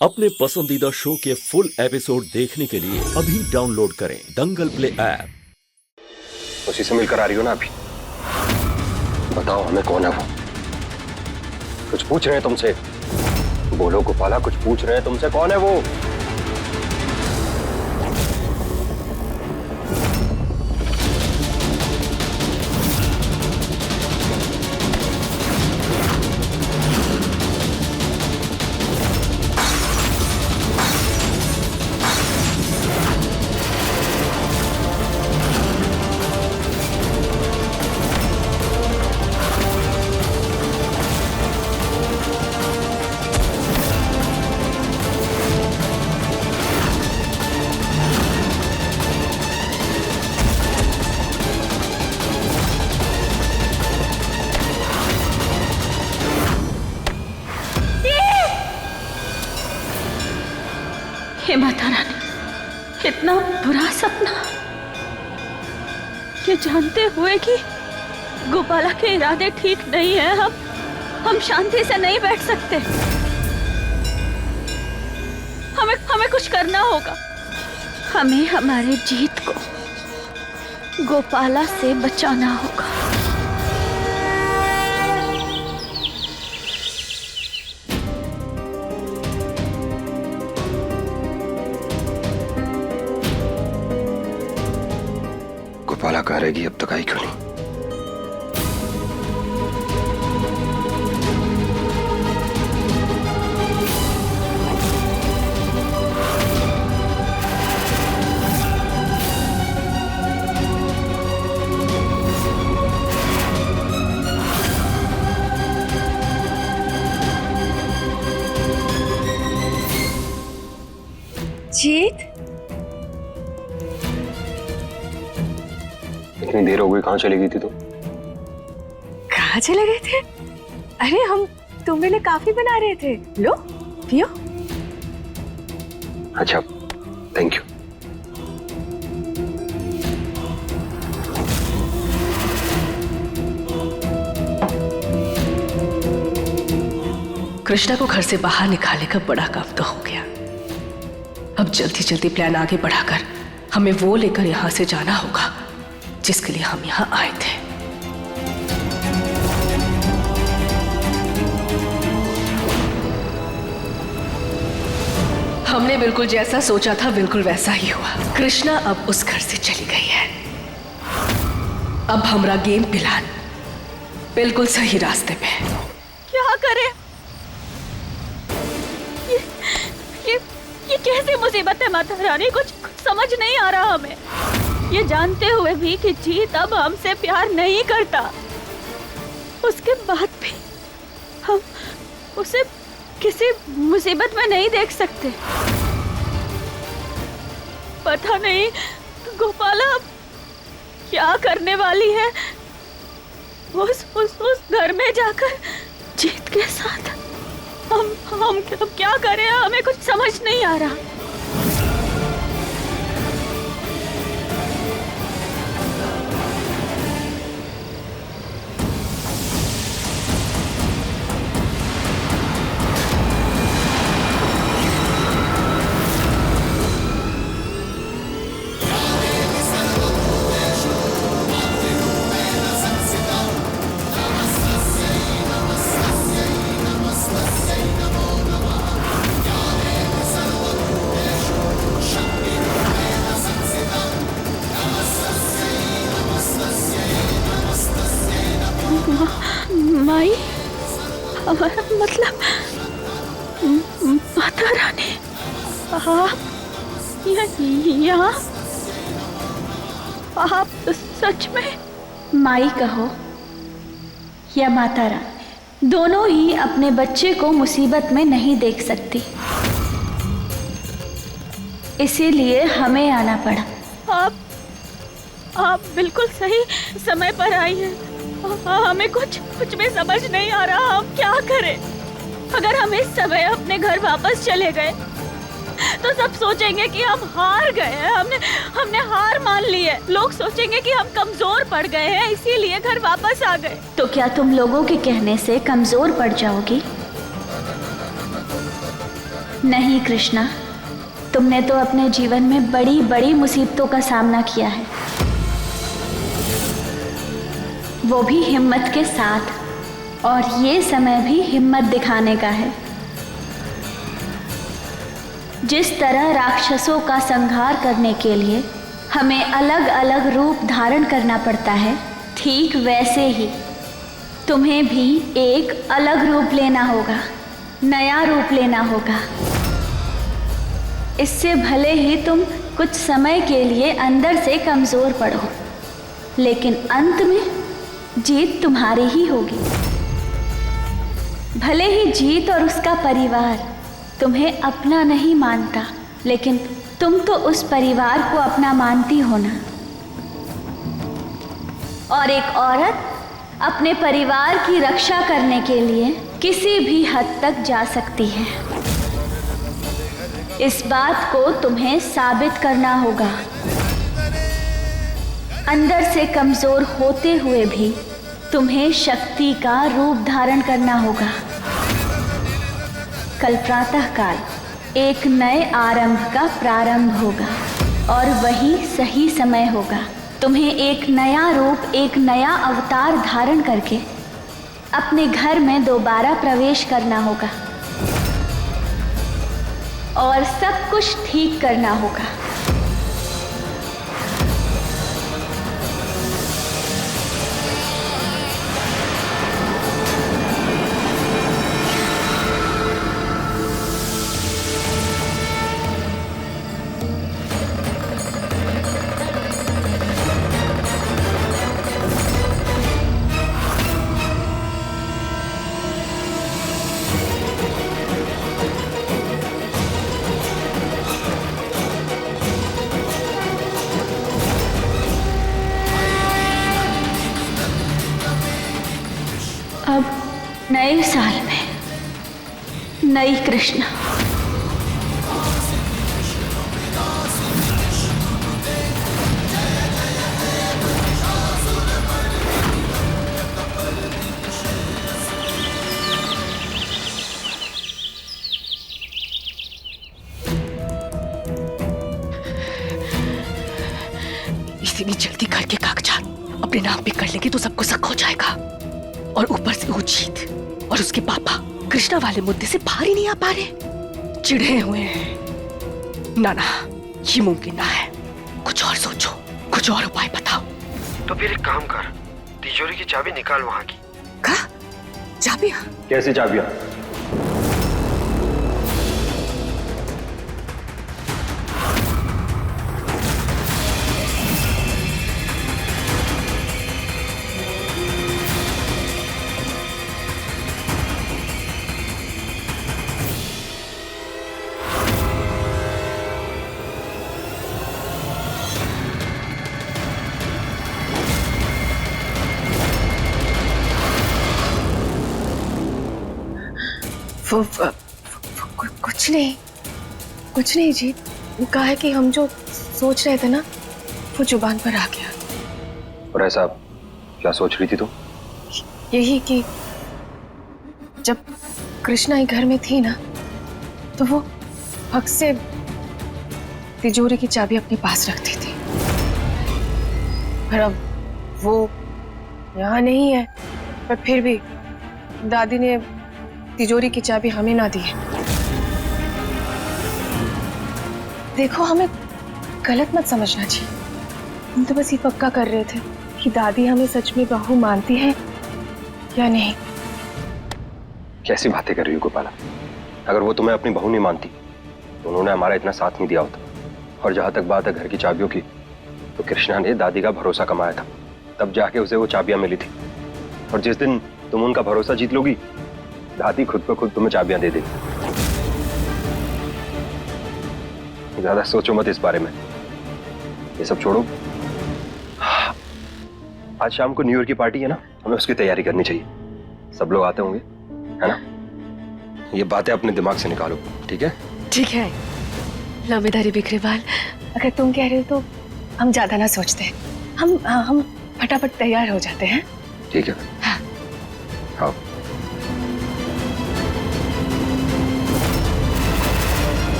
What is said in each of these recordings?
अपने पसंदीदा शो के फुल एपिसोड देखने के लिए अभी डाउनलोड करें दंगल प्ले ऐप। उसी से मिलकर आ रही हो ना अभी? बताओ हमें कौन है वो? कुछ पूछ रहे हैं तुमसे? बोलो गोपाला, कुछ पूछ रहे हैं तुमसे, कौन है वो? हे माता रानी, इतना बुरा सपना, ये जानते हुए कि गोपाला के इरादे ठीक नहीं है, हम शांति से नहीं बैठ सकते। हमें कुछ करना होगा। हमें हमारे जीत को गोपाला से बचाना होगा। गोपाला कह रहेगी अब तक आई क्यों नहीं? जीत, इतनी देर हो गई, कहाँ चली गई थी तुम? कहाँ चले गए थे? अरे हम तुम्हारे लिए काफी बना रहे थे, लो पियो। अच्छा, थैंक यू। कृष्णा को घर से बाहर निकालने का बड़ा काम तो हो गया। अब जल्दी जल्दी प्लान आगे बढ़ाकर हमें वो लेकर यहां से जाना होगा जिसके लिए हम यहां आए थे। हमने बिल्कुल जैसा सोचा था बिल्कुल वैसा ही हुआ। कृष्णा अब उस घर से चली गई है। अब हमारा गेम प्लान बिल्कुल सही रास्ते पे है। क्या करें? ये कैसी मुसीबत है माता रानी, कुछ समझ नहीं आ रहा हमें। ये जानते हुए भी कि जीत अब हमसे प्यार नहीं करता, उसके बाद भी हम उसे किसी मुसीबत में नहीं देख सकते। पता नहीं गोपाला अब क्या करने वाली है उस घर में जाकर जीत के साथ। हम क्या करें, हमें कुछ समझ नहीं आ रहा। माई, हमारा मतलब माता रानी, आप यहाँ? आप सच में माई कहो या माता रानी, दोनों ही अपने बच्चे को मुसीबत में नहीं देख सकती, इसीलिए हमें आना पड़ा। आप बिल्कुल सही समय पर आई हैं। हमें कुछ भी समझ नहीं आ रहा, हम क्या करें। अगर हम इस समय अपने घर वापस चले गए तो सब सोचेंगे कि हम हार गए हैं, हमने हार मान ली है। लोग सोचेंगे कि हम कमजोर पड़ गए हैं, इसीलिए घर वापस आ गए। तो क्या तुम लोगों के कहने से कमजोर पड़ जाओगी? नहीं कृष्णा, तुमने तो अपने जीवन में बड़ी बड़ी मुसीबतों का सामना किया है, वो भी हिम्मत के साथ। और ये समय भी हिम्मत दिखाने का है। जिस तरह राक्षसों का संहार करने के लिए हमें अलग अलग रूप धारण करना पड़ता है, ठीक वैसे ही तुम्हें भी एक अलग रूप लेना होगा, नया रूप लेना होगा। इससे भले ही तुम कुछ समय के लिए अंदर से कमजोर पड़ो, लेकिन अंत में जीत तुम्हारी ही होगी। भले ही जीत और उसका परिवार तुम्हें अपना नहीं मानता, लेकिन तुम तो उस परिवार को अपना मानती हो ना। और एक औरत अपने परिवार की रक्षा करने के लिए किसी भी हद तक जा सकती है। इस बात को तुम्हें साबित करना होगा। अंदर से कमजोर होते हुए भी तुम्हें शक्ति का रूप धारण करना होगा। कल प्रातःकाल एक नए आरंभ का प्रारंभ होगा और वही सही समय होगा। तुम्हें एक नया रूप, एक नया अवतार धारण करके अपने घर में दोबारा प्रवेश करना होगा और सब कुछ ठीक करना होगा। अब नए साल में नई कृष्णा। इतनी जल्दी करके कागजात अपने नाम पे कर लेंगे तो सबको शक हो जाएगा। और ऊपर से वो जीत और उसके पापा कृष्णा वाले मुद्दे से बाहर ही नहीं आ पा रहे, चिढ़े हुए हैं। ना ना, ये मुमकिन ना है। कुछ और सोचो, कुछ और उपाय बताओ। तो फिर एक काम कर, तिजोरी की चाबी निकाल वहां की। का चाबियां? कैसी चाबियां? कुछ नहीं जी। कहा है कि हम जो सोच रहे थे ना वो जुबान पर आ गया। और ऐसा क्या सोच रही थी तू? यही कि जब कृष्णा ही घर में थी ना तो वो हक से तिजोरी की चाबी अपने पास रखती थी, पर अब वो यहाँ नहीं है। पर फिर भी दादी ने तिजोरी की चाबी हमें ना दी है। देखो, हमें गलत मत समझना चाहिए। हम तो बस ये पक्का कर रहे थे कि दादी हमें सच में बहू मानती है या नहीं। कैसी बातें कर रही हो गोपाला? अगर वो तुम्हें अपनी बहू नहीं मानती तो उन्होंने हमारा इतना साथ नहीं दिया होता। और जहां तक बात है घर की चाबियों की, तो कृष्णा ने दादी का भरोसा कमाया था, तब जाके उसे वो चाबियां मिली थी। और जिस दिन तुम उनका भरोसा जीत लोगी, दादी खुद ब खुद तुम्हें चाबियां दे देगी। ज्यादा सोचो मत इस बारे में, ये सब छोड़ो। आज शाम को न्यू ईयर की पार्टी है ना, हमें उसकी तैयारी करनी चाहिए। सब लोग आते होंगे, है ना? ये बातें अपने दिमाग से निकालो, ठीक है? ठीक है। लवेदारी बिखरेवाल, अगर तुम कह रहे हो तो हम ज्यादा ना सोचते हैं। हम फटाफट तैयार हो जाते हैं। ठीक है। हाँ। हाँ।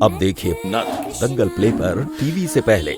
अब देखिए नल दंगल प्ले पर टीवी से पहले।